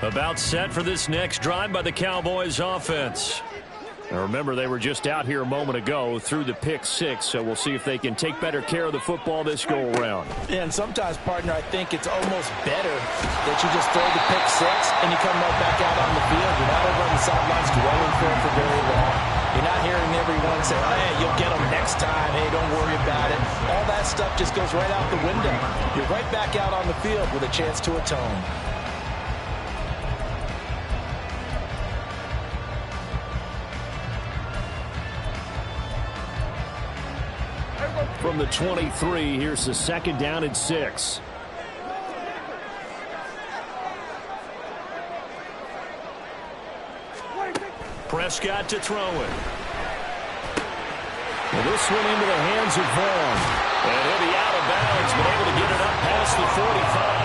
About set for this next drive by the Cowboys offense. Now remember, they were just out here a moment ago through the pick six, so we'll see if they can take better care of the football this go-around. Yeah, and sometimes, partner, I think it's almost better that you just throw the pick six and you come right back out on the field. You're not over on the sidelines dwelling for very long. You're not hearing everyone say, oh, hey, you'll get them next time. Hey, don't worry about it. All that stuff just goes right out the window. You're right back out on the field with a chance to atone. From the 23, here's the 2nd down and 6. Prescott to throw it. Well, this one into the hands of Vaughn. And he'll be out of bounds, but able to get it up past the 45.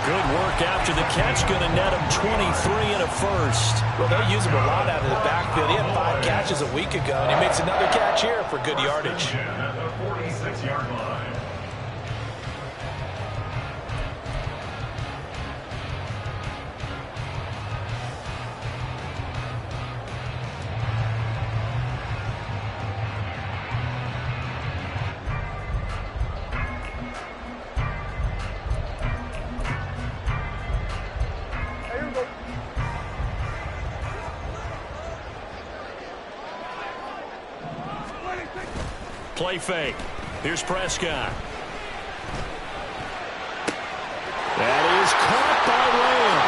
Good work after the catch. Going to net him 23 and a first. Well, they use him a lot out of the backfield. He had 5 catches a week ago, and he makes another catch here for good yardage. At the 46-yard line. Play fake. Here's Prescott. That is caught by Lamb.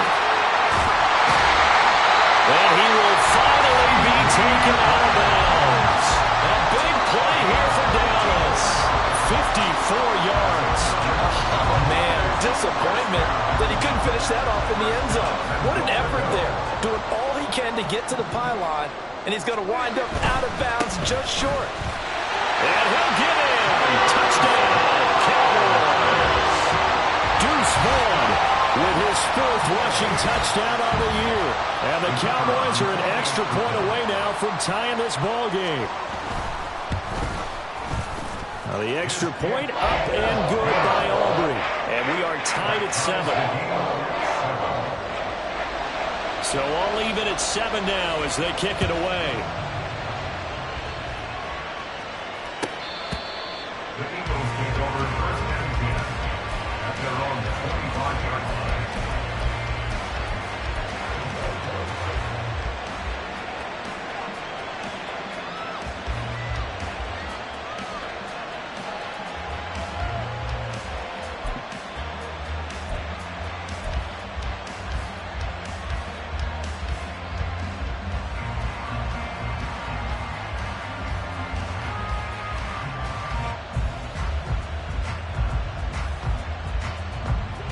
And he will finally be taken out of bounds. A big play here for Dallas. 54 yards. Oh, man, disappointment that he couldn't finish that off in the end zone. What an effort there. Doing all he can to get to the pylon, and he's going to wind up out of bounds just short. And he'll get in. Touchdown, Cowboys. Deuce Vaughn with his 4th rushing touchdown on the year. And the Cowboys are an extra point away now from tying this ball game. Now the extra point up and good by Aubrey. And we are tied at 7. So all even at 7 now as they kick it away. The Eagles take over 1st and 10 at their own 25-yard line.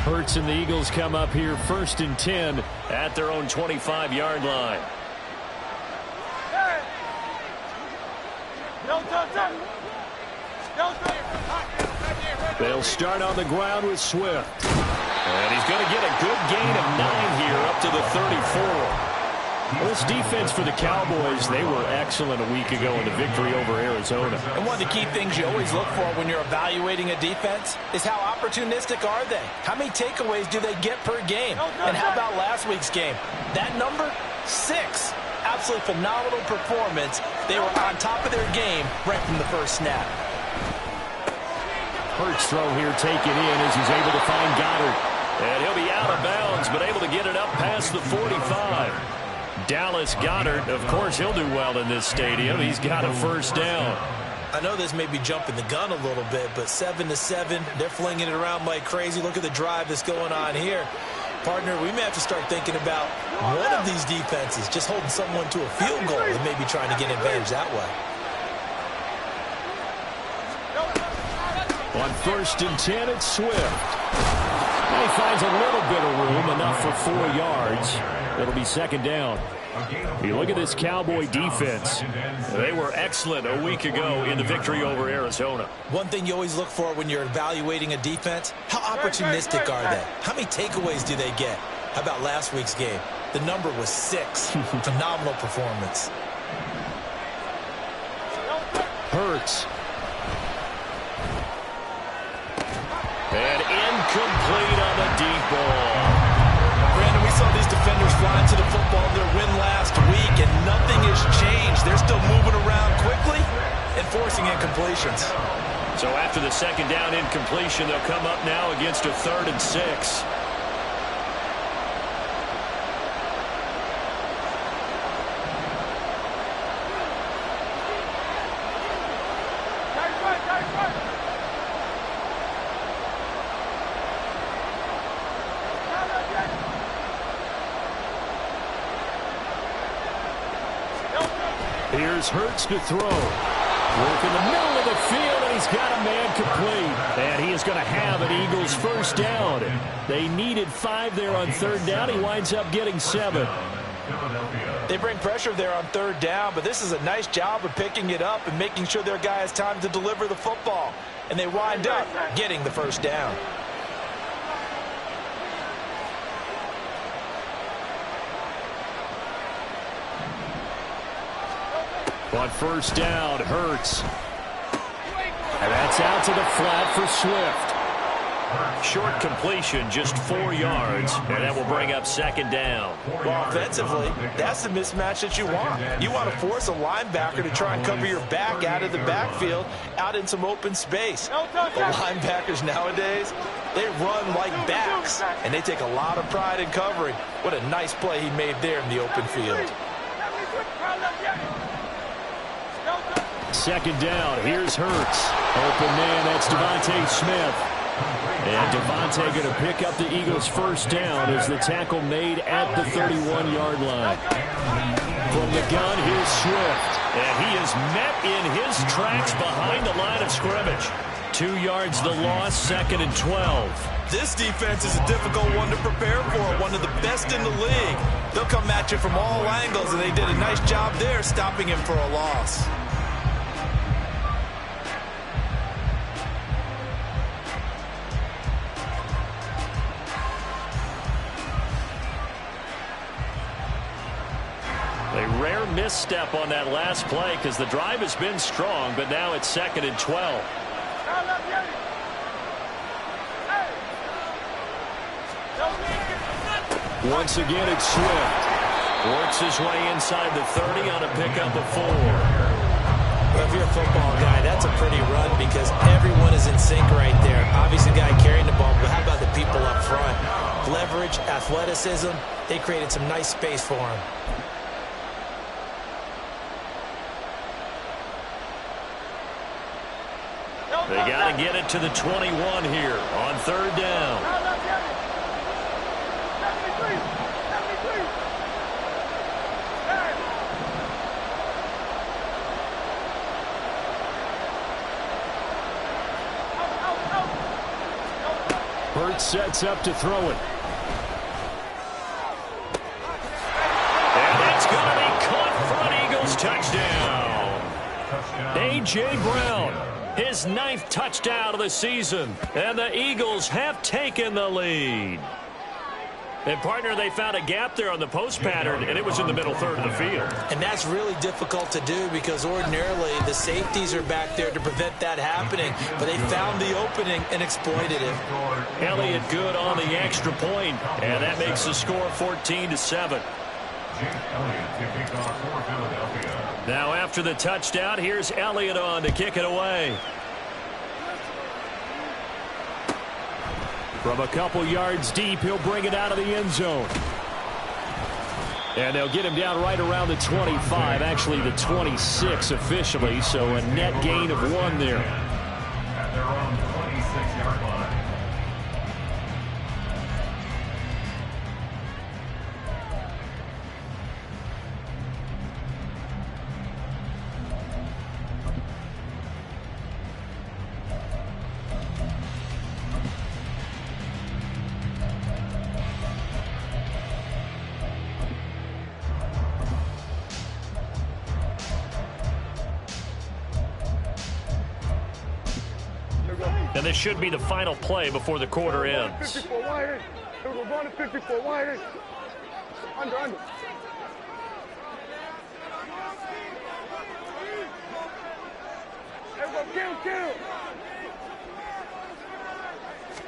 Hurts and the Eagles come up here 1st and 10 at their own 25-yard line. They'll start on the ground with Swift. And he's going to get a good gain of 9 here up to the 34. Well, this defense for the Cowboys, they were excellent a week ago in the victory over Arizona. And one of the key things you always look for when you're evaluating a defense is how opportunistic are they? How many takeaways do they get per game? And how about last week's game? That number, 6. Absolutely phenomenal performance. They were on top of their game right from the first snap. Hurts throw here taken in as he's able to find Goddard. And he'll be out of bounds, but able to get it up past the 45. Dallas Goedert, of course, he'll do well in this stadium. He's got a 1st down. I know this may be jumping the gun a little bit, but 7-7, they're flinging it around like crazy. Look at the drive that's going on here. Partner, we may have to start thinking about one of these defenses just holding someone to a field goal and maybe trying to get advantage that way. On 1st and 10, it's Swift. And he finds a little bit of room, enough for 4 yards. It'll be 2nd down. You look at this Cowboy defense. They were excellent a week ago in the victory over Arizona. One thing you always look for when you're evaluating a defense, how opportunistic are they? How many takeaways do they get? How about last week's game? The number was 6. Phenomenal performance. Hurts. And incomplete on the deep ball. Brandon, we saw these They're still moving around quickly and forcing incompletions. So after the second down incompletion, they'll come up now against a 3rd and 6. Here's Hurts to throw. Work in the middle of the field, and he's got a man complete. And he is going to have an Eagles first down. They needed 5 there on 3rd down. He winds up getting 7. They bring pressure there on 3rd down, but this is a nice job of picking it up and making sure their guy has time to deliver the football. And they wind up getting the first down. On first down, Hurts. And that's out to the flat for Swift. Short completion, just 4 yards, and that will bring up 2nd down. Well, offensively, that's the mismatch that you want. You want to force a linebacker to try and cover your back out of the backfield, out in some open space. The linebackers nowadays, they run like backs, and they take a lot of pride in covering. What a nice play he made there in the open field. 2nd down, here's Hurts. Open man, that's Devontae Smith. And Devontae going to pick up the Eagles' first down as the tackle made at the 31-yard line. From the gun, here's Swift. And he is met in his tracks behind the line of scrimmage. 2 yards the loss, 2nd and 12. This defense is a difficult one to prepare for, one of the best in the league. They'll come at you from all angles, and they did a nice job there stopping him for a loss. A rare misstep on that last play because the drive has been strong, but now it's 2nd and 12. Once again, it's Swift. Works his way inside the 30 on a pickup of 4. Well, if you're a football guy, that's a pretty run because everyone is in sync right there. Obviously, the guy carrying the ball, but how about the people up front? Leverage, athleticism, they created some nice space for him. They got to get it to the 21 here on 3rd down. Hurts sets up to throw it. And it's going to be caught for an Eagles touchdown. A.J. Brown. His 9th touchdown of the season, and the Eagles have taken the lead. And, partner, they found a gap there on the post pattern, and it was in the middle 3rd of the field. And that's really difficult to do because ordinarily the safeties are back there to prevent that happening, but they found the opening and exploited it. Elliott good on the extra point, and that makes the score 14-7. Now after the touchdown, here's Elliott on to kick it away. From a couple yards deep, he'll bring it out of the end zone. And they'll get him down right around the 25, actually the 26 officially, so a net gain of 1 there. At their own 26-yard line. And this should be the final play before the quarter ends. 54 wide. We're going to 54 wide. Under. Everyone kill.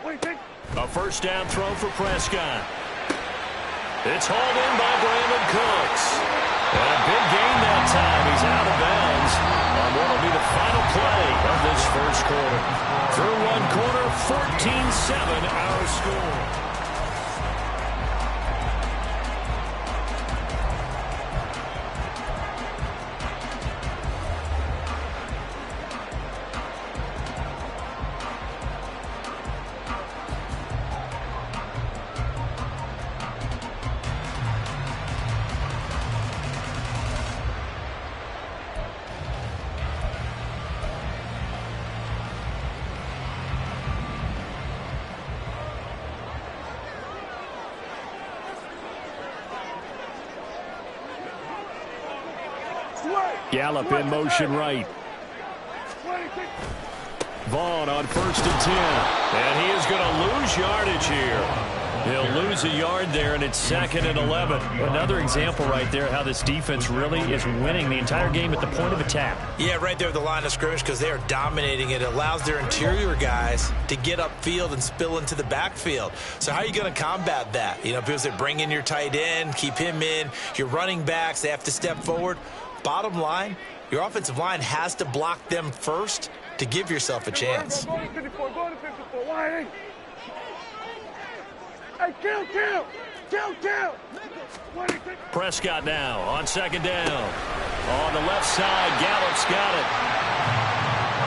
What do you think? A first down throw for Prescott. It's hauled in by Brandon Cooks. And a big gain that time. He's out of bounds on what will be the final play of this first quarter. Through one quarter, 14-7 our score. Gallup in motion right. Vaughn on 1st and 10. And he is going to lose yardage here. He'll lose a yard there, and it's 2nd and 11. Another example right there how this defense really is winning the entire game at the point of attack. Yeah, right there at the line of scrimmage because they are dominating it. It allows their interior guys to get upfield and spill into the backfield. So how are you going to combat that? You know, people say bring in your tight end, keep him in. Your running backs, they have to step forward. Bottom line, your offensive line has to block them first to give yourself a chance. Go to 54, go to 54. Why? Hey, kill. Prescott now on 2nd down. On the left side, Gallup's got it.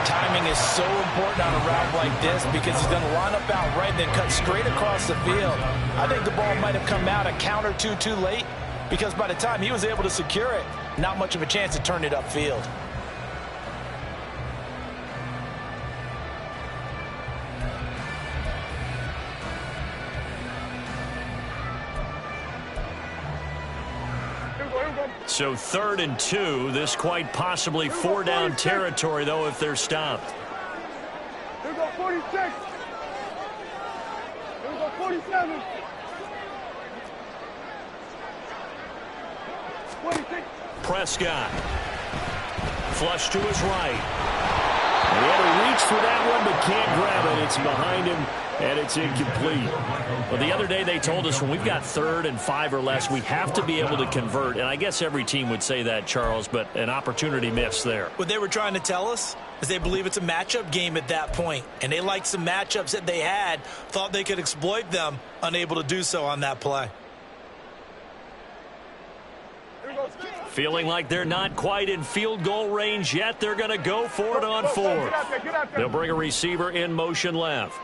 Timing is so important on a route like this because he's going to line up out right and then cut straight across the field. I think the ball might have come out a count or two too late because by the time he was able to secure it, not much of a chance to turn it upfield. So 3rd and 2. This quite possibly 4-down territory, though, if they're stopped. Here we go, 46. Here we go, 47. 26. Prescott. Flush to his right. And he had to reach for that one, but can't grab it. It's behind him, and it's incomplete. Well, the other day they told us when we've got 3rd and 5 or less, we have to be able to convert. And I guess every team would say that, Charles, but an opportunity missed there. What they were trying to tell us is they believe it's a matchup game at that point. And they liked some matchups that they had, thought they could exploit them, unable to do so on that play. Feeling like they're not quite in field goal range yet. They're going to go for it on 4th. They'll bring a receiver in motion left.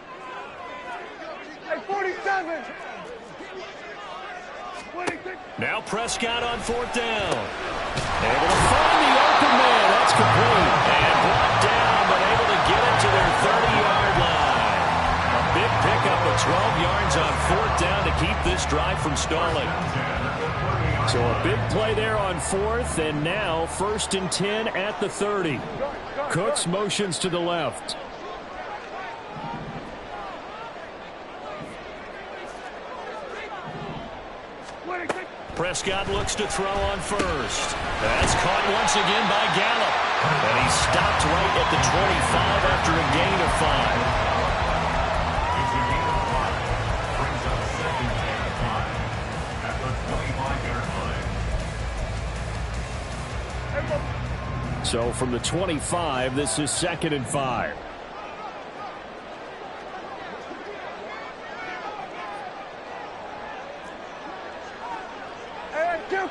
Hey, 47. 26. Now Prescott on 4th down. Able to find the open man. That's complete. And brought down, but able to get it to their 30-yard line. A big pickup of 12 yards on 4th down to keep this drive from stalling. So a big play there on 4th, and now 1st and 10 at the 30. Cooks motions to the left. Prescott looks to throw on 1st. That's caught once again by Gallup. And he stopped right at the 25 after a gain of 5. So from the 25, this is 2nd and 5. Hey, kill.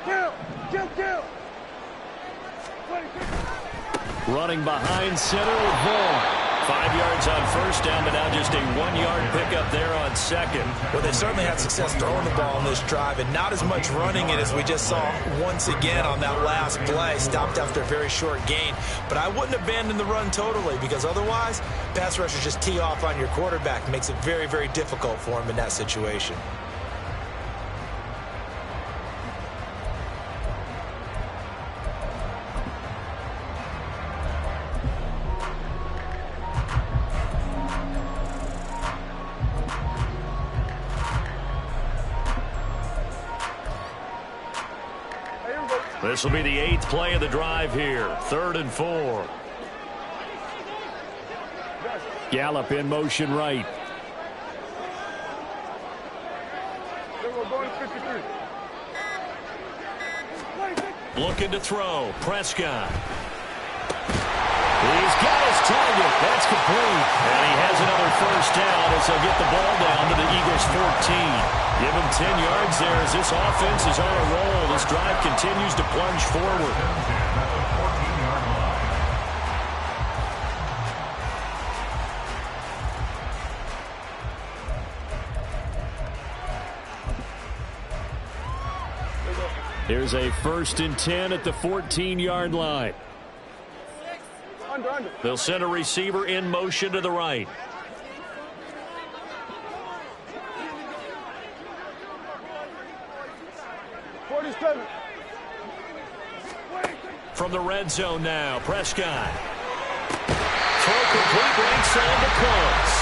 Running behind center with Vaughn. 5 yards on 1st down, but now just a 1-yard pickup there on 2nd. Well, they certainly had success throwing the ball on this drive, and not as much running it as we just saw once again on that last play. Stopped after a very short gain. But I wouldn't abandon the run totally, because otherwise, pass rushers just tee off on your quarterback. It makes it very, very difficult for him in that situation. This will be the 8th play of the drive here. 3rd and 4. Gallup in motion right. Then we're going 53. Looking to throw. Prescott. He's got his target. That's complete. And he has another first down as they'll get the ball down to the Eagles' 14. Give him 10 yards there as this offense is on a roll. This drive continues to plunge forward. Here's a 1st and 10 at the 14-yard line. Under. They'll send a receiver in motion to the right. From the red zone now, Prescott. Throw complete, right side to close.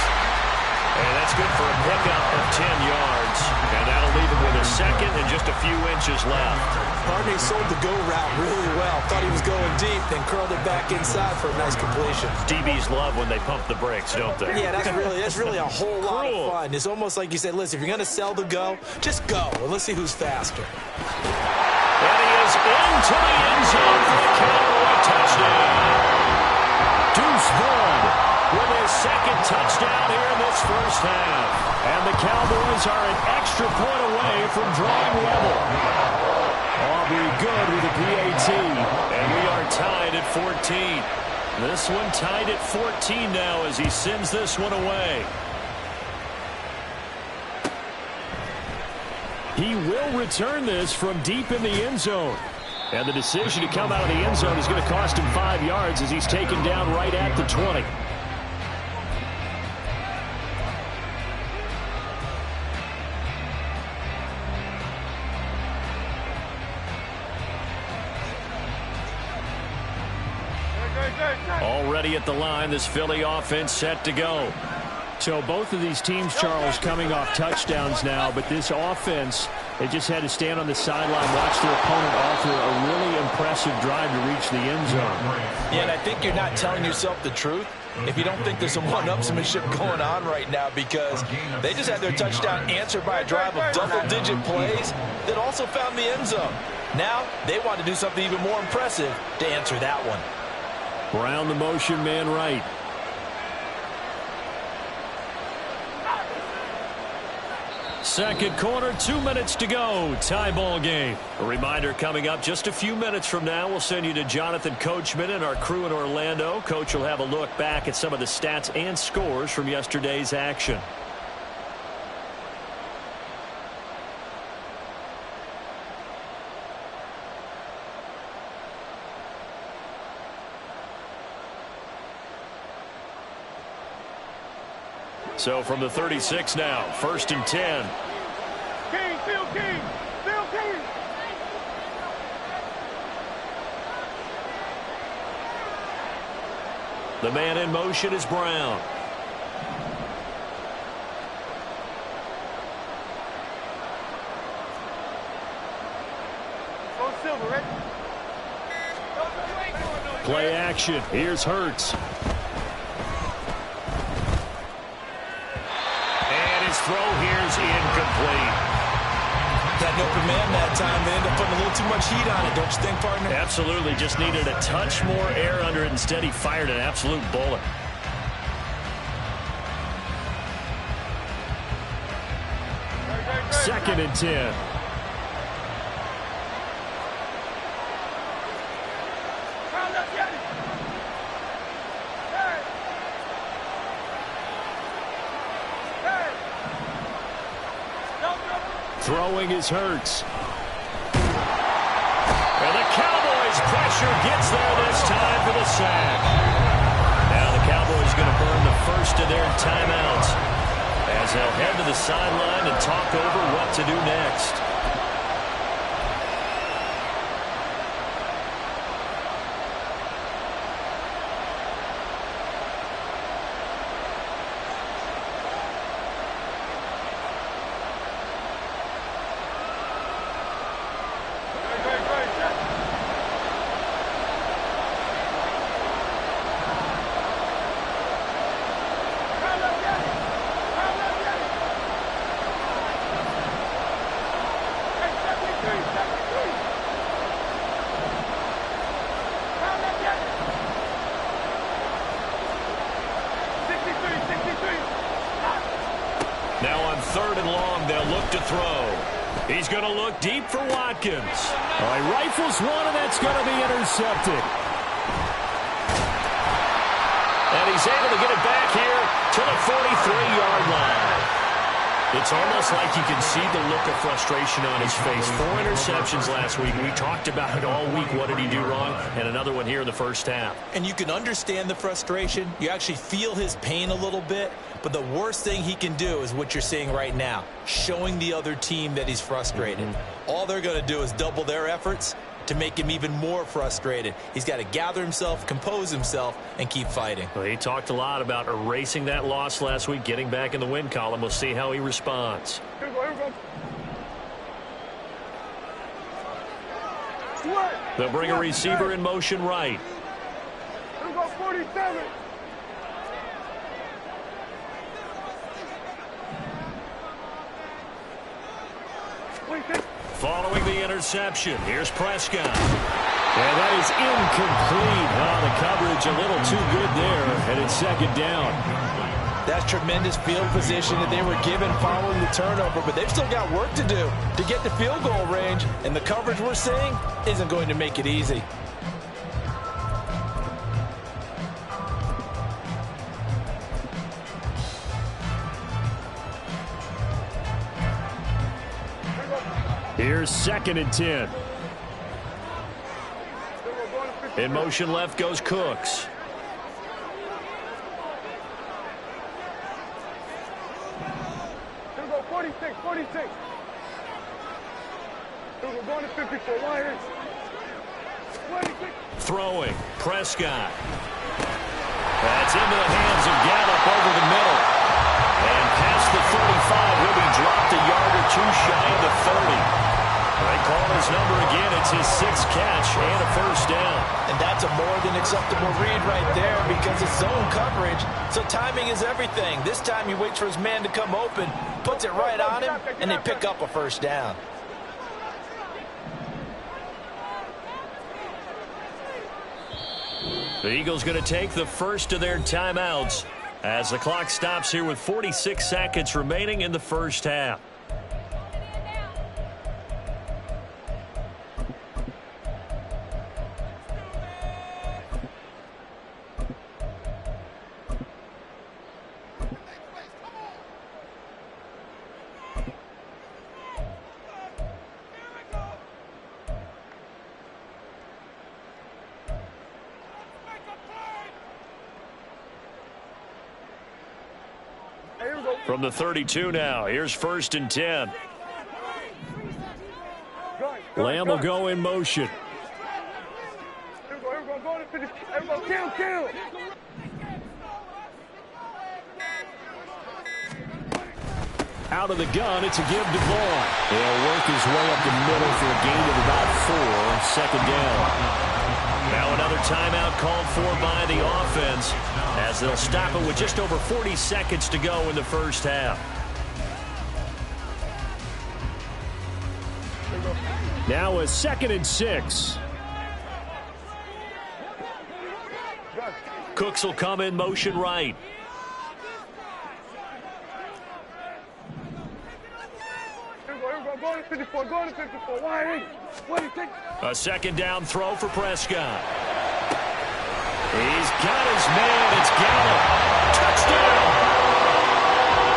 And that's good for a pickup of 10 yards. And that'll leave him with a second and just a few inches left. Partney sold the go route really well. Thought he was going deep, then curled it back inside for a nice completion. DBs love when they pump the brakes, don't they? Yeah, that's really a whole lot of fun. It's almost like you said, listen, if you're going to sell the go, just go. And let's see who's faster. And he is into the end zone for the Cowboy touchdown. Deuce Vaughn with his second touchdown here in this first half. And the Cowboys are an extra point away from drawing level. Aubrey good with a PAT. And we are tied at 14. This one tied at 14 now as he sends this one away. He will return this from deep in the end zone. And the decision to come out of the end zone is going to cost him 5 yards as he's taken down right at the 20. Already at the line, this Philly offense set to go. So both of these teams, Charles, coming off touchdowns now, but this offense, they just had to stand on the sideline, watch their opponent offer a really impressive drive to reach the end zone. Yeah, and I think you're not telling yourself the truth if you don't think there's some one-upsmanship going on right now, because they just had their touchdown answered by a drive of double-digit plays that also found the end zone. Now they want to do something even more impressive to answer that one. Brown the motion man right. Second quarter, 2 minutes to go. Tie ball game. A reminder coming up just a few minutes from now. We'll send you to Jonathan Coachman and our crew in Orlando. Coach will have a look back at some of the stats and scores from yesterday's action. So from the 36 now, 1st and 10. King, Phil King, Phil King. The man in motion is Brown. Go Silver, right? Play action. Here's Hurts. Throw here's incomplete. Got an open man that time. They end up putting a little too much heat on it, don't you think, partner? Absolutely. Just needed a touch more air under it. Instead, he fired an absolute bullet. Second and 10. Throwing is Hurts. And the Cowboys' pressure gets there this time for the sack. Now the Cowboys going to burn the first of their timeouts as they'll head to the sideline and talk over what to do next. 3rd and long. They'll look to throw. He's going to look deep for Watkins. He rifles one, and that's going to be intercepted. And he's able to get it back here to the 43-yard line. It's almost like you can see the look of frustration on his face. 4 interceptions last week. We talked about it all week. What did he do wrong? And another one here in the first half. And you can understand the frustration. You actually feel his pain a little bit. But the worst thing he can do is what you're seeing right now, showing the other team that he's frustrated. All they're going to do is double their efforts to make him even more frustrated. He's got to gather himself, compose himself, and keep fighting. Well, he talked a lot about erasing that loss last week, getting back in the win column. We'll see how he responds. They'll bring a receiver in motion right. Here we go, 47. Following the interception, here's Prescott. And that is incomplete. The coverage a little too good there, and it's 2nd down. That's tremendous field position that they were given following the turnover, but they've still got work to do to get the field goal range, and the coverage we're seeing isn't going to make it easy. Here's 2nd and 10. In motion left goes Cooks. Here we go, 46, 46. Here we go, going to 54. Wide. 26. Throwing. Prescott. That's into the hands of Gallup over the middle. And past the 35, he'll be dropped a yard or 2 shy of the 30. They call his number again. It's his 6th catch and a 1st down. And that's a more than acceptable read right there because it's zone coverage. So timing is everything. This time he waits for his man to come open, puts it right on him, and they pick up a 1st down. The Eagles going to take the first of their timeouts as the clock stops here with 46 seconds remaining in the first half. From the 32 now, here's 1st and 10. Lamb will go in motion. Here we go, going to 50. Here we go, kill. Out of the gun, it's a give to Vaughn. He'll work his way up the middle for a gain of about 4, 2nd down. Now another timeout called for by the offense as they'll stop it with just over 40 seconds to go in the first half. Now a 2nd and 6. Cooks will come in motion right. Going to 54, wide. 26. A 2nd down throw for Prescott. He's got his man. It's Gallup. Touchdown.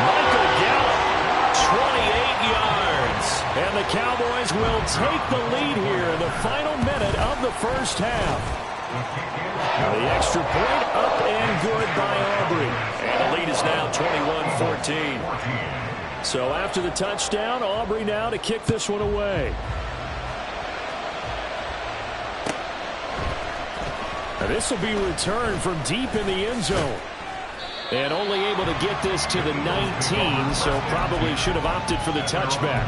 Michael Gallup, 28 yards. And the Cowboys will take the lead here in the final minute of the first half. The extra point up and good by Aubrey. And the lead is now 21-14. So after the touchdown, Aubrey now to kick this one away. And this will be returned from deep in the end zone. And only able to get this to the 19, so probably should have opted for the touchback.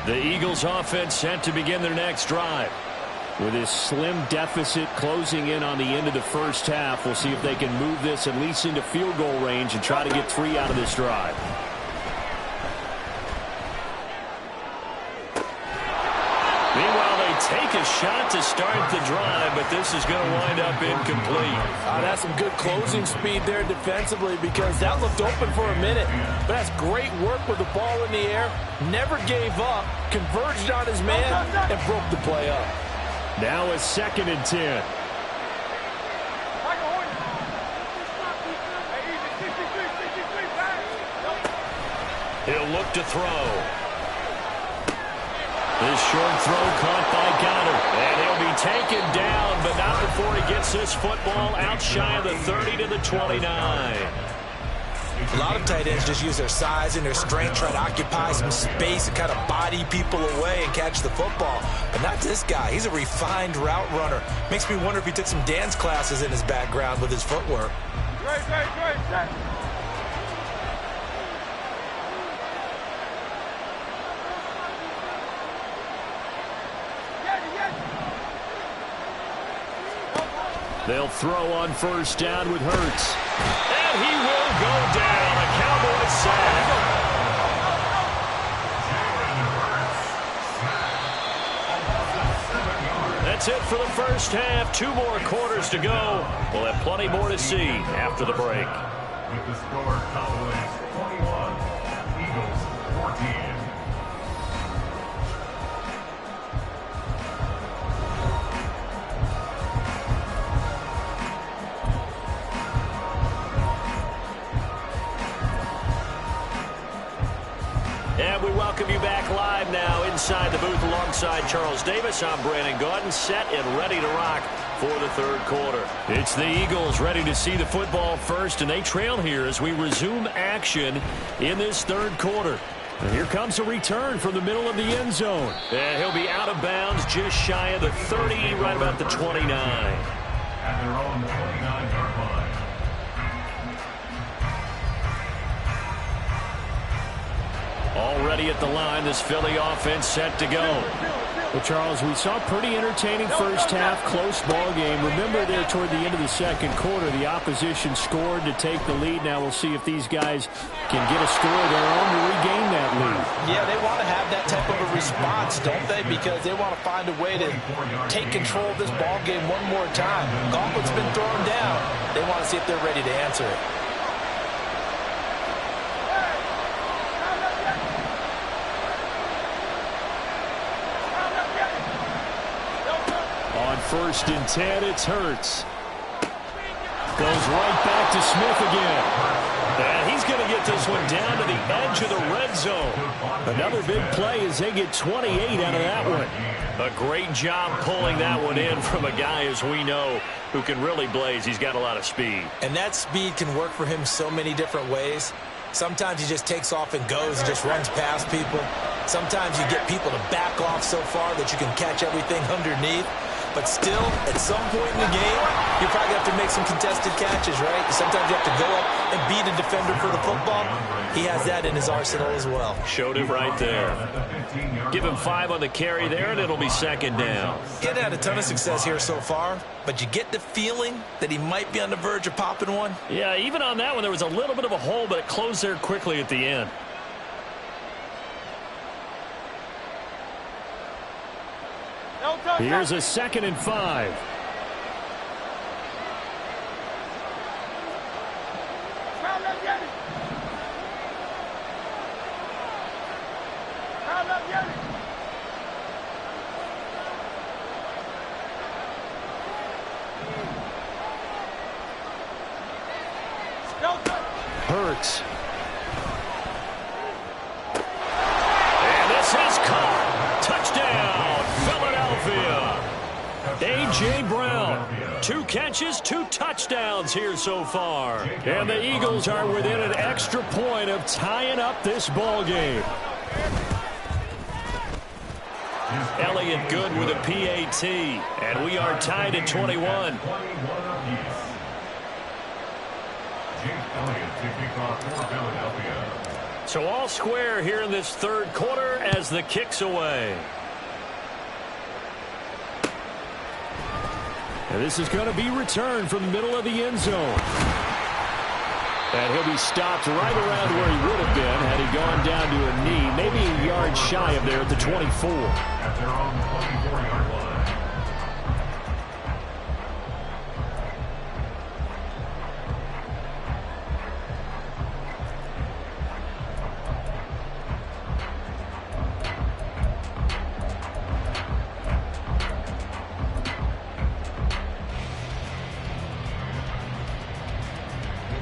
The Eagles offense set to begin their next drive. With this slim deficit closing in on the end of the first half, we'll see if they can move this at least into field goal range and try to get 3 out of this drive. Meanwhile, they take a shot to start the drive, but this is going to wind up incomplete. That's some good closing speed there defensively, because that looked open for a minute. But that's great work with the ball in the air. Never gave up, converged on his man, and broke the play up. Now a 2nd and 10. He'll look to throw. This short throw caught by Goddard. And he'll be taken down, but not before he gets this football out shy of the 30 to the 29. A lot of tight ends just use their size and their strength, try to occupy some space and kind of body people away and catch the football. But not this guy. He's a refined route runner. Makes me wonder if he took some dance classes in his background with his footwork. Great. They'll throw on first down with Hurts. And he will go down. A Cowboys sack. That's it for the first half. 2 more quarters to go. We'll have plenty more to see after the break. With the score, Cowboys 21, Eagles 14. And we welcome you back live now inside the booth alongside Charles Davis. I'm Brandon Gaudin, set and ready to rock for the 3rd quarter. It's the Eagles ready to see the football first, and they trail here as we resume action in this 3rd quarter. And here comes a return from the middle of the end zone. And he'll be out of bounds just shy of the 30, right about the 29. At their own 29-yard line. Already at the line, this Philly offense set to go. Well, Charles, we saw a pretty entertaining first half, close ball game. Remember there toward the end of the 2nd quarter, the opposition scored to take the lead. Now we'll see if these guys can get a score of their own to regain that lead. Yeah, they want to have that type of a response, don't they? Because they want to find a way to take control of this ball game one more time. Gauntlet's been thrown down. They want to see if they're ready to answer it. On 1st and 10, it's Hurts. Goes right back to Smith again. And he's going to get this one down to the edge of the red zone. Another big play as they get 28 out of that one. A great job pulling that one in from a guy, as we know, who can really blaze. He's got a lot of speed. And that speed can work for him so many different ways. Sometimes he just takes off and goes and just runs past people. Sometimes you get people to back off so far that you can catch everything underneath. But still, at some point in the game, you probably have to make some contested catches, right? Sometimes you have to go up and beat a defender for the football. He has that in his arsenal as well. Showed it right there. Give him 5 on the carry there, and it'll be 2nd down. He hasn't had a ton of success here so far, but you get the feeling that he might be on the verge of popping one. Yeah, even on that one, there was a little bit of a hole, but it closed there quickly at the end. Here's a 2nd and 5. Hurts. And this is caught. Touchdown, Philadelphia. A.J. Brown. 2 catches, 2 touchdowns here so far. And the Eagles are within an extra point of tying up this ball game. Elliott good with a PAT. And we are tied at 21. So all square here in this 3rd quarter as the kick's away. And this is going to be returned from the middle of the end zone. And he'll be stopped right around where he would have been had he gone down to a knee, maybe a yard shy of there at the 24. At their own 24-yard line.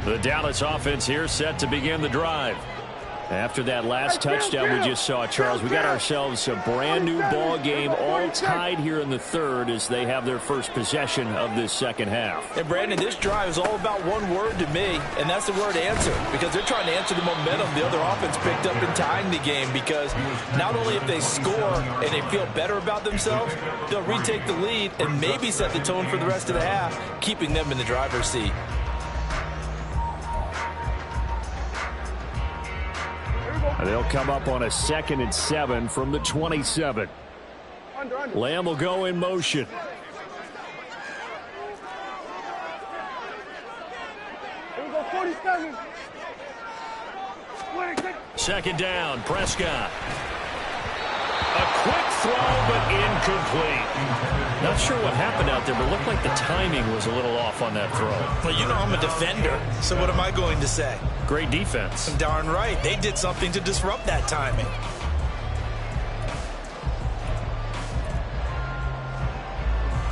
The Dallas offense here set to begin the drive. After that last touchdown we just saw, Charles, we got ourselves a brand new ball game, all tied here in the third as they have their first possession of this second half. And Brandon, this drive is all about one word to me, and that's the word answer, because they're trying to answer the momentum the other offense picked up in tying the game, because not only if they score and they feel better about themselves, they'll retake the lead and maybe set the tone for the rest of the half, keeping them in the driver's seat. They'll come up on a 2nd and 7 from the 27. Lamb will go in motion. Here we go, 47. Second down, Prescott. A quick throw, but incomplete. Not sure what happened out there, but it looked like the timing was a little off on that throw. Well, you know I'm a defender, so what am I going to say? Great defense. Darn right. They did something to disrupt that timing.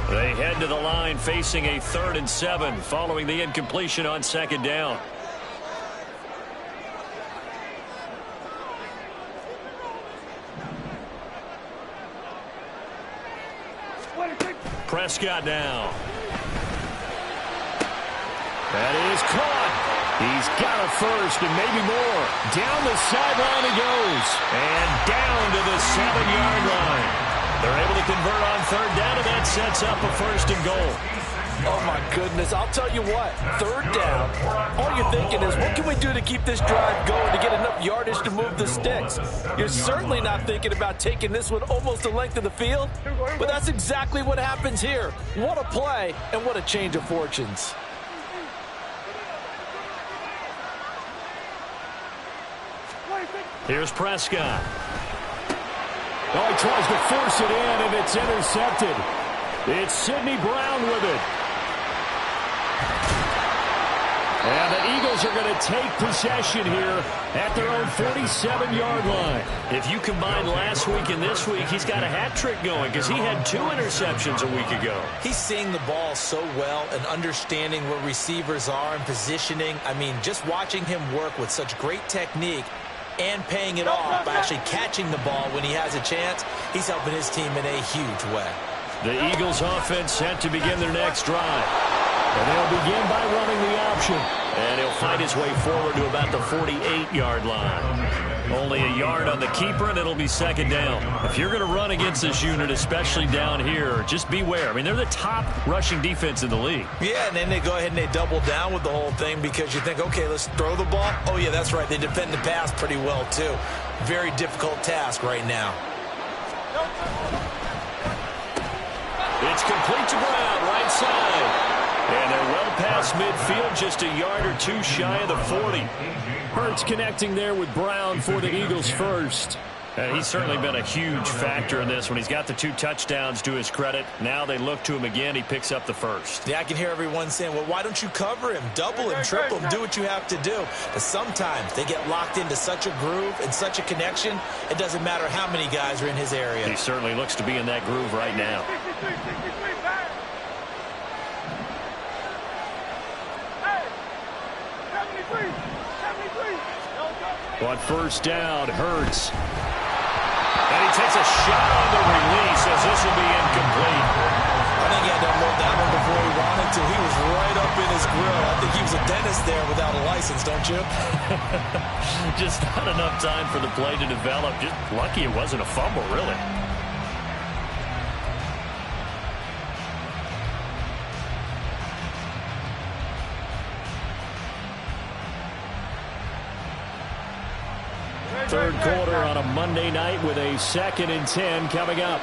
They head to the line facing a 3rd and 7 following the incompletion on second down. Prescott now. That is caught. He's got a first and maybe more. Down the sideline he goes. And down to the 7-yard line. They're able to convert on 3rd down, and that sets up a 1st and goal. Oh, my goodness. I'll tell you what. 3rd down, all you're thinking is, what can we do to keep this drive going to get enough yardage to move the sticks? You're certainly not thinking about taking this one almost the length of the field, but that's exactly what happens here. What a play, and what a change of fortunes. Here's Prescott. Oh, he tries to force it in, and it's intercepted. It's Sidney Brown with it. And the Eagles are going to take possession here at their own 47-yard line. If you combine last week and this week, he's got a hat trick going because he had 2 interceptions a week ago. He's seeing the ball so well and understanding where receivers are and positioning. I mean, just watching him work with such great technique and paying it off by actually catching the ball when he has a chance, he's helping his team in a huge way. The Eagles offense set to begin their next drive. And they'll begin by running the option. And he'll fight his way forward to about the 48-yard line. Only a yard on the keeper, and it'll be 2nd down. If you're going to run against this unit, especially down here, just beware. I mean, they're the top rushing defense in the league. Yeah, and then they go ahead and they double down with the whole thing because you think, okay, let's throw the ball. Oh, yeah, that's right. They defend the pass pretty well, too. Very difficult task right now. It's complete to Brown, right side. And they're well past midfield, just a yard or 2 shy of the 40. Hurts connecting there with Brown for the Eagles first. And he's certainly been a huge factor in this when he's got the 2 touchdowns to his credit. Now they look to him again. He picks up the first. Yeah, I can hear everyone saying, well, why don't you cover him? Double him, triple him, do what you have to do. But sometimes they get locked into such a groove and such a connection, it doesn't matter how many guys are in his area. He certainly looks to be in that groove right now. 73. On 1st down, Hurts. And he takes a shot on the release as this will be incomplete. I think he had to unload that one before he wanted to. He was right up in his grill. I think he was a dentist there without a license, don't you? Just not enough time for the play to develop. Just lucky it wasn't a fumble, really. Third quarter on a Monday night with a 2nd and 10 coming up.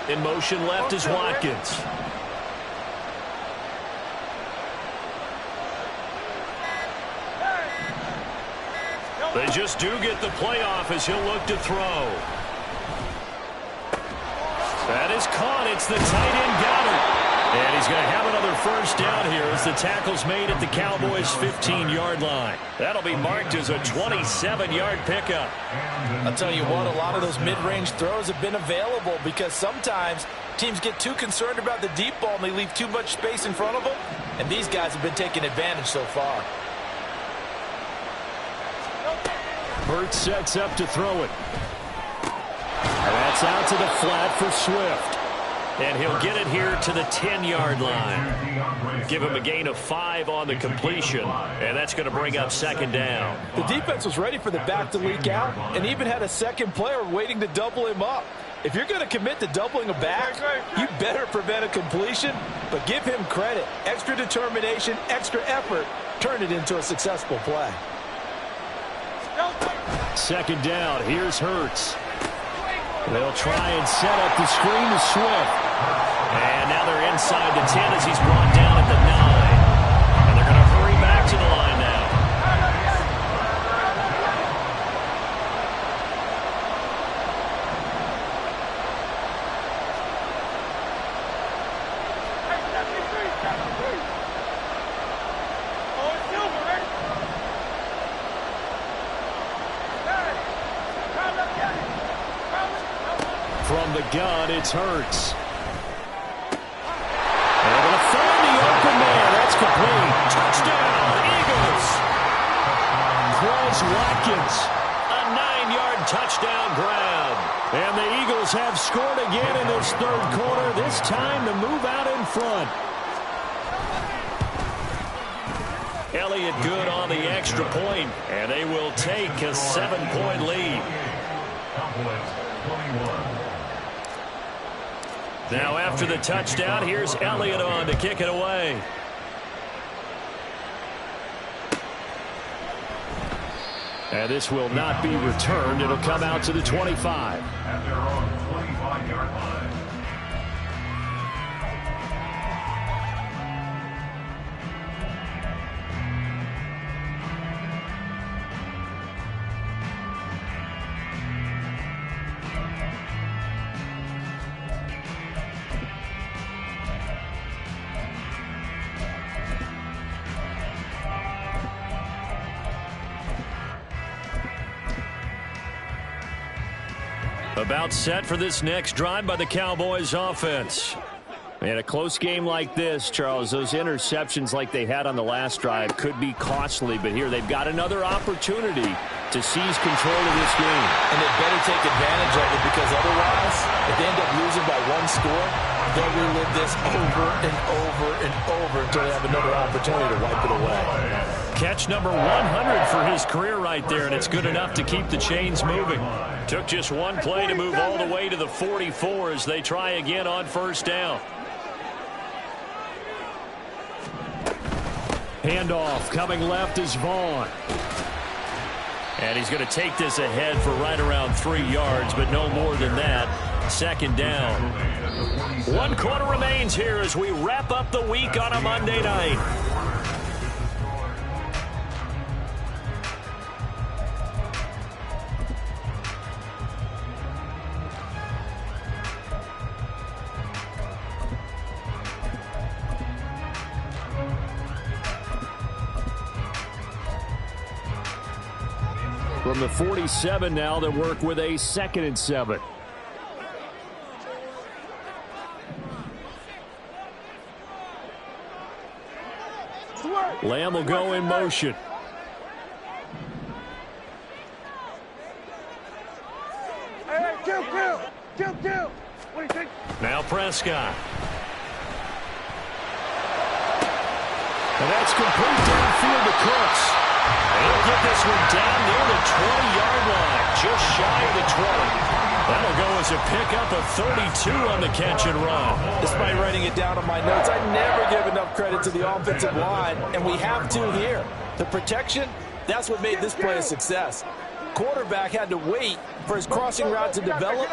In motion left is Watkins. They just do get the playoff as he'll look to throw. That is caught. It's the tight end Goddard. And he's going to have another first down here as the tackle's made at the Cowboys' 15-yard line. That'll be marked as a 27-yard pickup. I'll tell you what, a lot of those mid-range throws have been available because sometimes teams get too concerned about the deep ball and they leave too much space in front of them. And these guys have been taking advantage so far. Hurts sets up to throw it. And that's out to the flat for Swift. And he'll get it here to the 10-yard line. Give him a gain of 5 on the completion. And that's going to bring up second down. The defense was ready for the back to leak out and even had a second player waiting to double him up. If you're going to commit to doubling a back, you better prevent a completion, but give him credit. Extra determination, extra effort, turn it into a successful play. Second down. Here's Hurts. They'll try and set up the screen to Swift. And now they're inside the 10 as he's brought down at the 9. And they're going to hurry back to the line now. From the gun, it's Hurts. They're going to find the open man. That's complete. Touchdown, Eagles. Chris Watkins, a 9-yard touchdown grab. And the Eagles have scored again in this third quarter, this time to move out in front. Elliott good on the extra point, and they will take a 7-point lead. Now after the touchdown, here's Elliott on to kick it away. And this will not be returned. It'll come out to the 25. At their own 25-yard line. About set for this next drive by the Cowboys offense. In a close game like this, Charles, those interceptions like they had on the last drive could be costly, but here they've got another opportunity to seize control of this game. And they better take advantage of it because otherwise, if they end up losing by one score, they'll relive this over and over and over until they have another opportunity to wipe it away. Catch number 100 for his career right there, and it's good enough to keep the chains moving. Took just one play to move all the way to the 44 as they try again on first down. Handoff coming left is Vaughn. And he's going to take this ahead for right around 3 yards, but no more than that. Second down. 1 quarter remains here as we wrap up the week on a Monday night. From the 47 now, they work with a 2nd and 7. Lamb will go in motion. Hey, kill. What do you think? Now Prescott. And that's complete downfield to Cooks. And he'll get this one down near the 20-yard line, just shy of the 20. That'll go as a pickup of 32 on the catch and run. Despite writing it down on my notes, I never give enough credit to the offensive line, and we have to here. The protection, that's what made this play a success. quarterback had to wait for his crossing route to develop,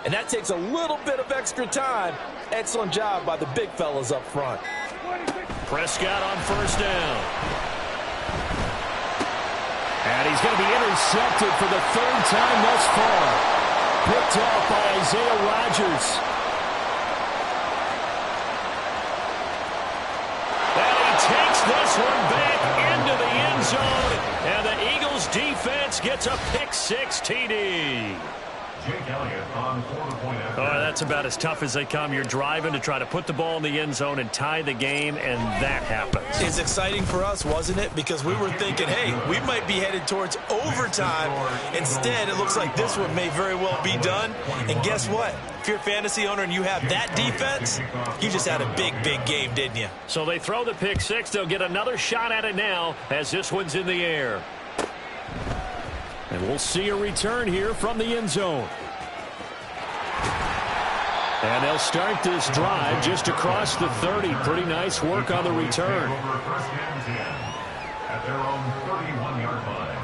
and that takes a little bit of extra time. Excellent job by the big fellas up front. Prescott on first down. And he's going to be intercepted for the third time thus far. Picked off by Isaiah Rodgers. And he takes this one back into the end zone. And the Eagles defense gets a pick-6 TD. Oh, that's about as tough as they come. You're driving to try to put the ball in the end zone and tie the game, and that happens. It's exciting for us, wasn't it? Because we were thinking, hey, we might be headed towards overtime. Instead, it looks like this one may very well be done. And guess what? If you're a fantasy owner and you have that defense, you just had a big, big game, didn't you? So they throw the pick-6. They'll get another shot at it now as this one's in the air. And we'll see a return here from the end zone. And they'll start this drive just across the 30. Pretty nice work on the return. At their own 31-yard line.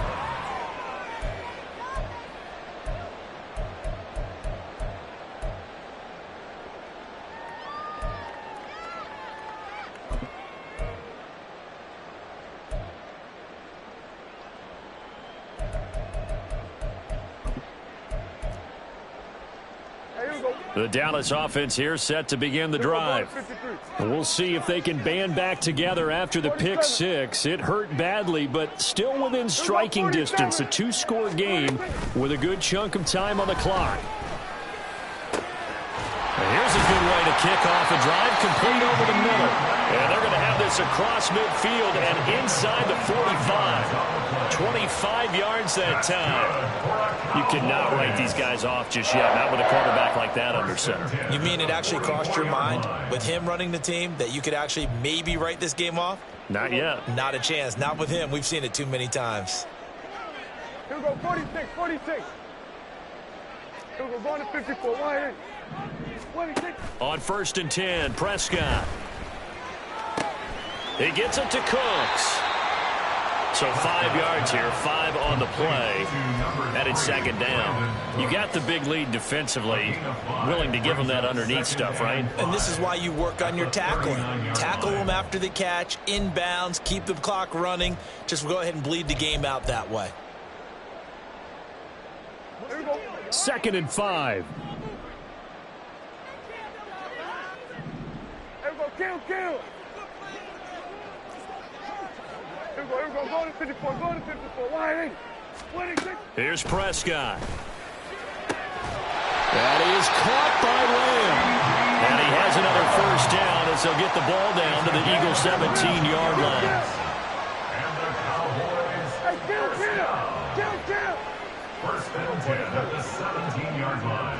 The Dallas offense here set to begin the drive. And we'll see if they can band back together after the pick-6. It hurt badly, but still within striking distance. A two-score game with a good chunk of time on the clock. And here's a good way to kick off a drive, complete over the middle. And they're going to have this across midfield and inside the 45. 25 yards that time. You cannot write these guys off just yet, not with a quarterback like that under center. You mean it actually crossed your mind with him running the team that you could actually maybe write this game off? Not yet. Not a chance. Not with him. We've seen it too many times. Here we go, 46, 46. Here we go, going to 54, wide in. 26. On 1st and 10, Prescott. He gets it to Cooks. So 5 yards here, 5 on the play. Headed second down. You got the big lead defensively. Willing to give them that underneath stuff, right? And this is why you work on your tackling. Tackle them after the catch, inbounds, keep the clock running. Just go ahead and bleed the game out that way. 2nd and 5. Here we go, kill. Here we go, go to 54, wide in. 26. Here's Prescott. That is caught by Lamb. And he has another first down as they'll get the ball down to the Eagles' 17-yard line. And the Cowboys. Hey, kill. 1st and 10 at the 17-yard line.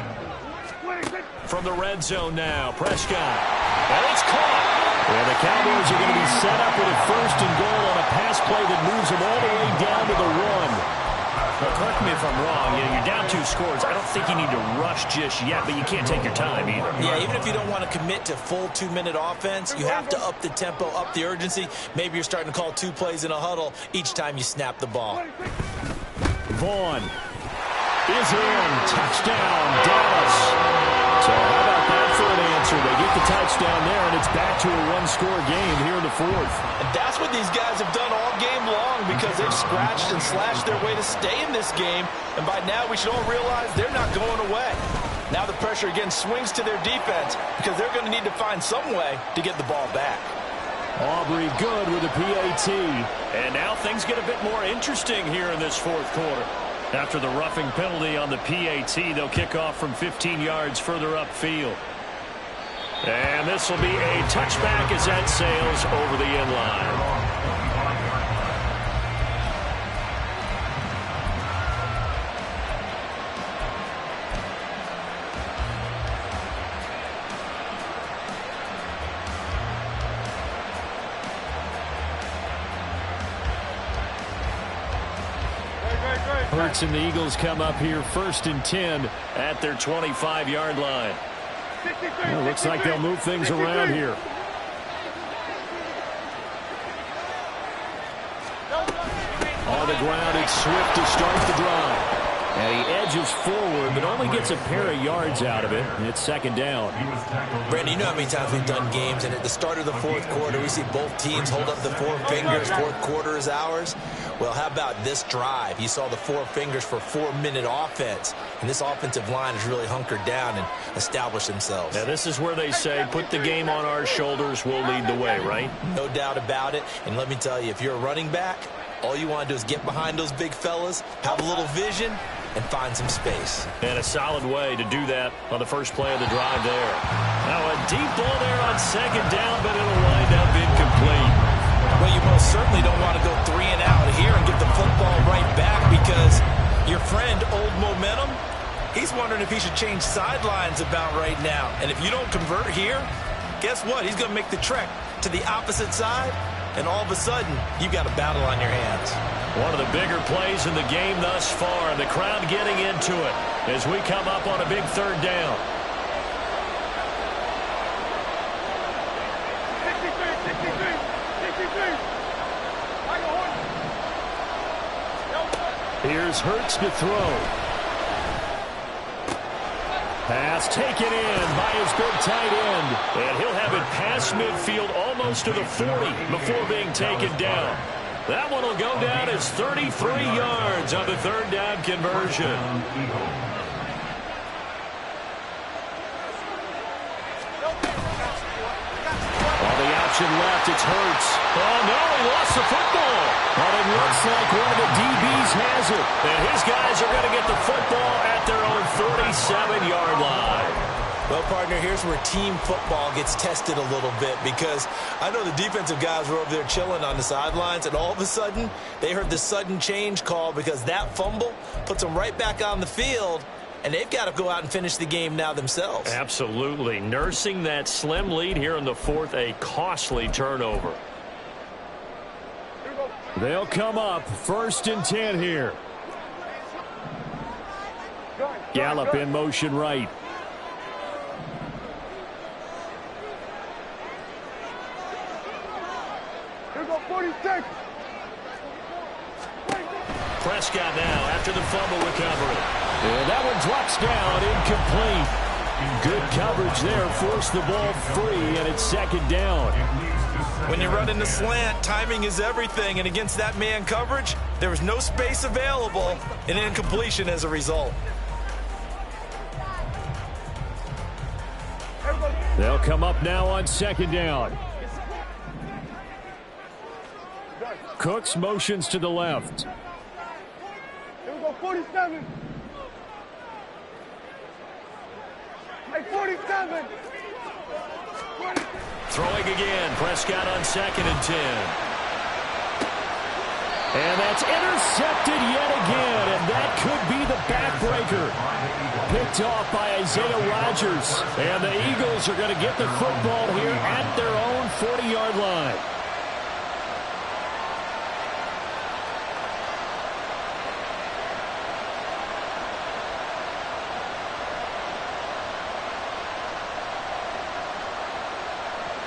26. From the red zone now, Prescott. And it's caught. And the Cowboys are going to be set up with a 1st and goal on a pass play that moves them all the way down to the 1. Well, correct me if I'm wrong. You're down 2 scores. I don't think you need to rush just yet, but you can't take your time either. Yeah, even if you don't want to commit to full 2-minute offense, you have to up the tempo, up the urgency. Maybe you're starting to call 2 plays in a huddle each time you snap the ball. Vaughn is in. Touchdown, Dallas. So how about that for an answer? They get the touchdown there, and it's back to a 1-score game here in the 4th. And that's what these guys have done all game long because they've scratched and slashed their way to stay in this game. And by now, we should all realize they're not going away. Now the pressure again swings to their defense because they're going to need to find some way to get the ball back. Aubrey good with a PAT. And now things get a bit more interesting here in this 4th quarter. After the roughing penalty on the PAT, they'll kick off from 15 yards further upfield. And this will be a touchback as that sails over the end line. Hurts and the Eagles come up here 1st and 10 at their 25-yard line. Well, looks like they'll move things around here. On the ground. It's Swift to start the drive. And he edges forward, but only gets a pair of yards out of it, and it's second down. Brandon, you know how many times we've done games, and at the start of the fourth quarter, we see both teams hold up the four fingers, fourth quarter is ours. Well, how about this drive? You saw the four fingers for 4-minute offense, and this offensive line has really hunkered down and established themselves. Now, this is where they say, put the game on our shoulders, we'll lead the way, right? No doubt about it, and let me tell you, if you're a running back, all you want to do is get behind those big fellas, have a little vision, and find some space. And a solid way to do that on the first play of the drive there. Now a deep ball there on second down, but it'll wind up incomplete. Well, you most certainly don't want to go 3 and out here and get the football right back, because your friend, Old Momentum, he's wondering if he should change sidelines about right now. And if you don't convert here, guess what? He's going to make the trek to the opposite side, and all of a sudden, you've got a battle on your hands. One of the bigger plays in the game thus far. The crowd getting into it as we come up on a big third down. 63. Here's Hurts to throw. Pass taken in by his big tight end. And he'll have it past midfield almost to the 40 before being taken down. That one will go down as 33 yards on the third down conversion. On the option left, it's Hurts. Oh, no, he lost the football. But it looks like one of the DBs has it. And his guys are going to get the football at their own 47-yard line. Well, partner, here's where team football gets tested a little bit, because I know the defensive guys were over there chilling on the sidelines, and all of a sudden, they heard the sudden change call, because that fumble puts them right back on the field, and they've got to go out and finish the game now themselves. Absolutely. Nursing that slim lead here in the fourth, a costly turnover. They'll come up 1st and 10 here. Gallup in motion right. Prescott now after the fumble recovery. And that one drops down, incomplete. Good coverage there, forced the ball free, and it's second down. When you're running the slant, timing is everything, and against that man coverage, there was no space available, and incompletion as a result. They'll come up now on second down. Cooks motions to the left. Here we go, 47. Hey, 47. Throwing again, Prescott on 2nd and 10. And that's intercepted yet again, and that could be the backbreaker. Picked off by Isaiah Rodgers. And the Eagles are going to get the football here at their own 40-yard line.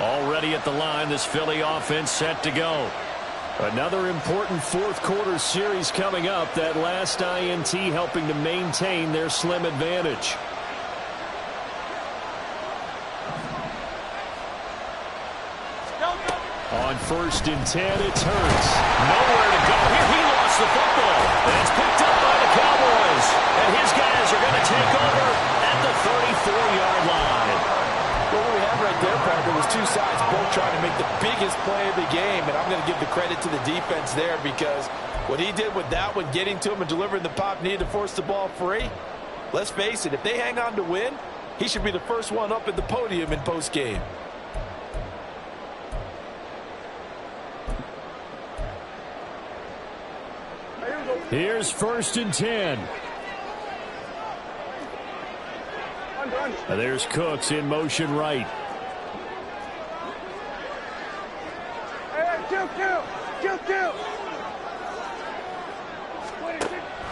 Already at the line, this Philly offense set to go. Another important fourth quarter series coming up. That last INT helping to maintain their slim advantage. On 1st and 10, it's Hurts. Nowhere to go here. He lost the football. And it's picked up by the Cowboys. And his guys are going to take over at the 34-yard line. Well, what we have right there, Parker, was two sides both trying to make the biggest play of the game, and I'm going to give the credit to the defense there, because what he did with that one, getting to him and delivering the pop needed to force the ball free, let's face it, if they hang on to win, he should be the first one up at the podium in postgame. Here's 1st and 10. There's Cooks in motion right. Kill.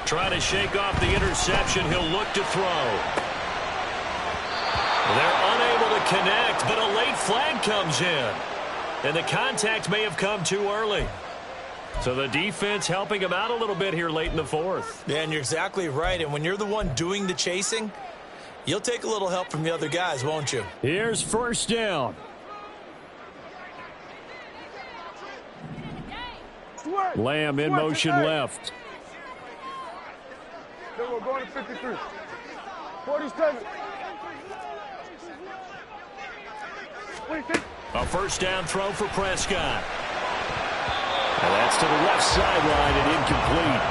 Trying to shake off the interception. He'll look to throw. They're unable to connect, but a late flag comes in. And the contact may have come too early. So the defense helping him out a little bit here late in the fourth. Yeah, and you're exactly right. And when you're the one doing the chasing, you'll take a little help from the other guys, won't you? Here's first down. Lamb in motion left. Then we're going to 53. 47. 26. A first down throw for Prescott. And that's to the left sideline and incomplete.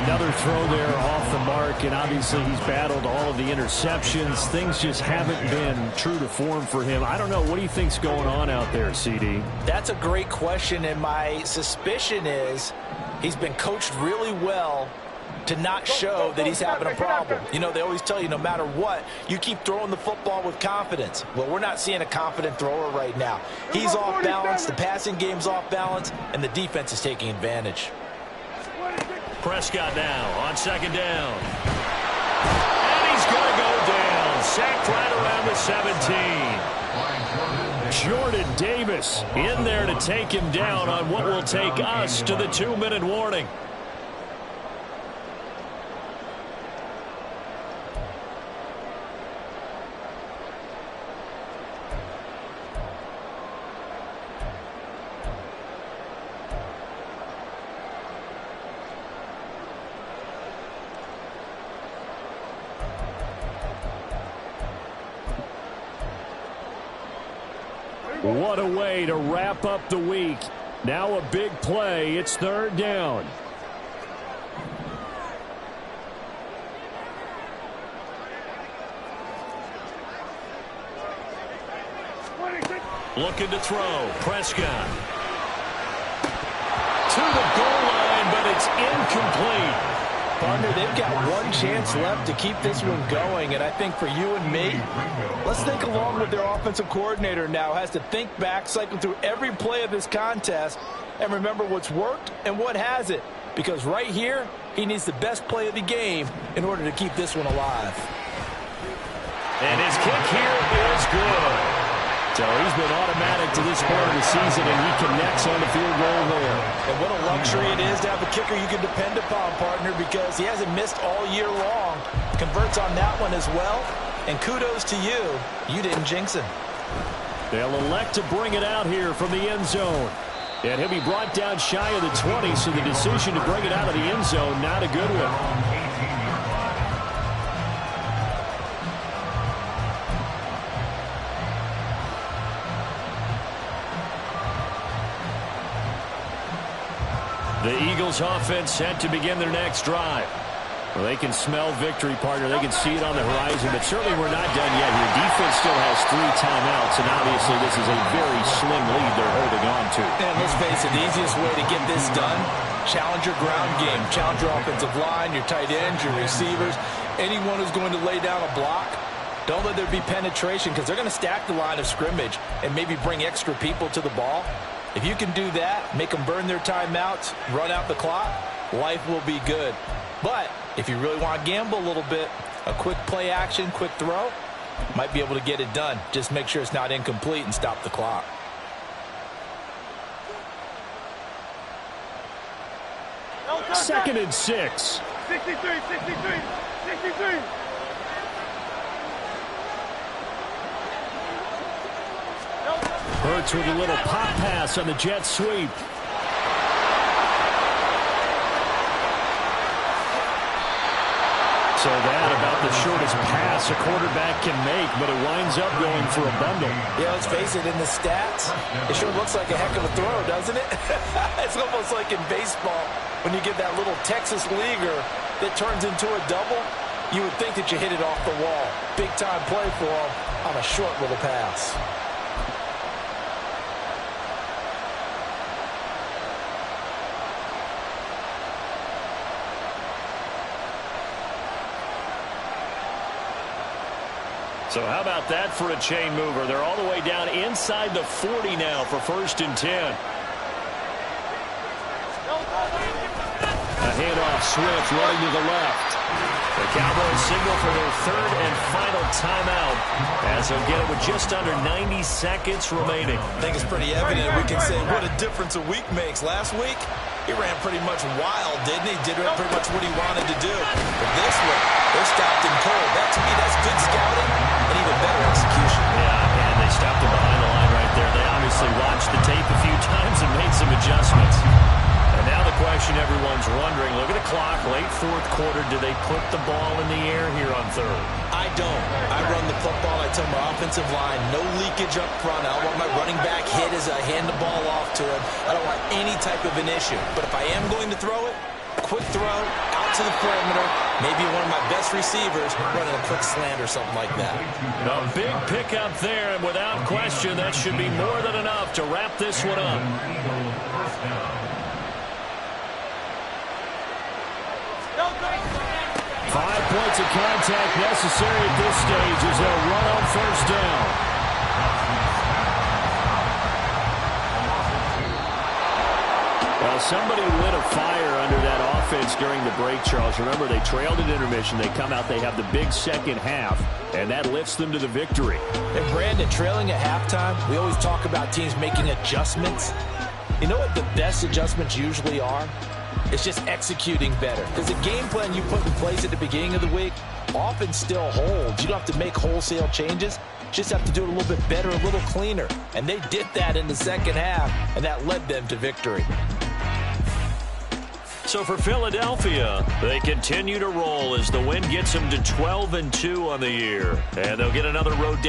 Another throw there off the mark, and obviously he's battled all of the interceptions. Things just haven't been true to form for him. I don't know. What do you think's going on out there, CD? That's a great question, and my suspicion is he's been coached really well to not show that he's having a problem. You know, they always tell you no matter what, you keep throwing the football with confidence. Well, we're not seeing a confident thrower right now. He's off balance, the passing game's off balance, and the defense is taking advantage. Prescott now on second down. And he's going to go down. Sacked right around the 17. Jordan Davis in there to take him down on what will take us to the 2-minute warning. What a way to wrap up the week. Now a big play. It's third down. Looking to throw. Prescott. To the goal line, but it's incomplete. Partner, they've got one chance left to keep this one going, and I think for you and me, let's think along with their offensive coordinator now. Has to think back, cycle through every play of this contest, and remember what's worked and what hasn't. Because right here, he needs the best play of the game in order to keep this one alive. And his kick here is good. So he's been automatic to this part of the season, and he connects on the field goal there. And what a luxury it is to have a kicker you can depend upon, partner, because he hasn't missed all year long. Converts on that one as well. And kudos to you. You didn't jinx him. They'll elect to bring it out here from the end zone. And he'll be brought down shy of the 20, so the decision to bring it out of the end zone, not a good one. The Eagles offense set to begin their next drive. Well, they can smell victory, partner. They can see it on the horizon, but certainly we're not done yet here. Defense still has 3 timeouts, and obviously this is a very slim lead they're holding on to. And let's face it, the easiest way to get this done, challenge your ground game. Challenge your offensive line, your tight ends, your receivers, anyone who's going to lay down a block. Don't let there be penetration, because they're going to stack the line of scrimmage and maybe bring extra people to the ball. If you can do that, make them burn their timeouts, run out the clock, life will be good. But if you really want to gamble a little bit, a quick play action, quick throw, might be able to get it done. Just make sure it's not incomplete and stop the clock. Second and 6. 63, 63, 63. Hurts with a little pop pass on the jet sweep. So that about the shortest pass a quarterback can make, but it winds up going for a bundle. Yeah, let's face it, in the stats, it sure looks like a heck of a throw, doesn't it? It's almost like in baseball, when you get that little Texas leaguer that turns into a double, you would think that you hit it off the wall. Big time play for him on a short little pass. So how about that for a chain mover? They're all the way down inside the 40 now for first and 10. A handoff, Swift running to the left. The Cowboys signal for their third and final timeout as they'll get it with just under 90 seconds remaining. I think it's pretty evident. We can say what a difference a week makes. Last week, He ran pretty much wild, didn't he? Did pretty much what he wanted to do. But this one, they're stopped him cold. That, to me, that's good scouting and even better execution. Yeah, and they stopped him behind the line right there. They obviously watched the tape a few times and made some adjustments. And now the question everyone's wondering, look at the clock, late fourth quarter, do they put the ball in the air here on third? I don't. I run the football. I tell my offensive line, no leakage up front. I don't want my running back hit as I hand the ball off to him. I don't want any type of an issue. But if I am going to throw it, quick throw, out to the perimeter, maybe one of my best receivers running a quick slant or something like that. A big pickup there, and without question, that should be more than enough to wrap this one up. 5 points of contact necessary at this stage as they'll run on first down. Well, somebody lit a fire under that offense during the break, Charles. Remember, they trailed at intermission. They come out, they have the big second half, and that lifts them to the victory. And Brandon, trailing at halftime, we always talk about teams making adjustments. You know what the best adjustments usually are? It's just executing better. Because the game plan you put in place at the beginning of the week often still holds. You don't have to make wholesale changes. You just have to do it a little bit better, a little cleaner. And they did that in the second half, and that led them to victory. So for Philadelphia, they continue to roll as the win gets them to 12-2 on the year. And they'll get another road day.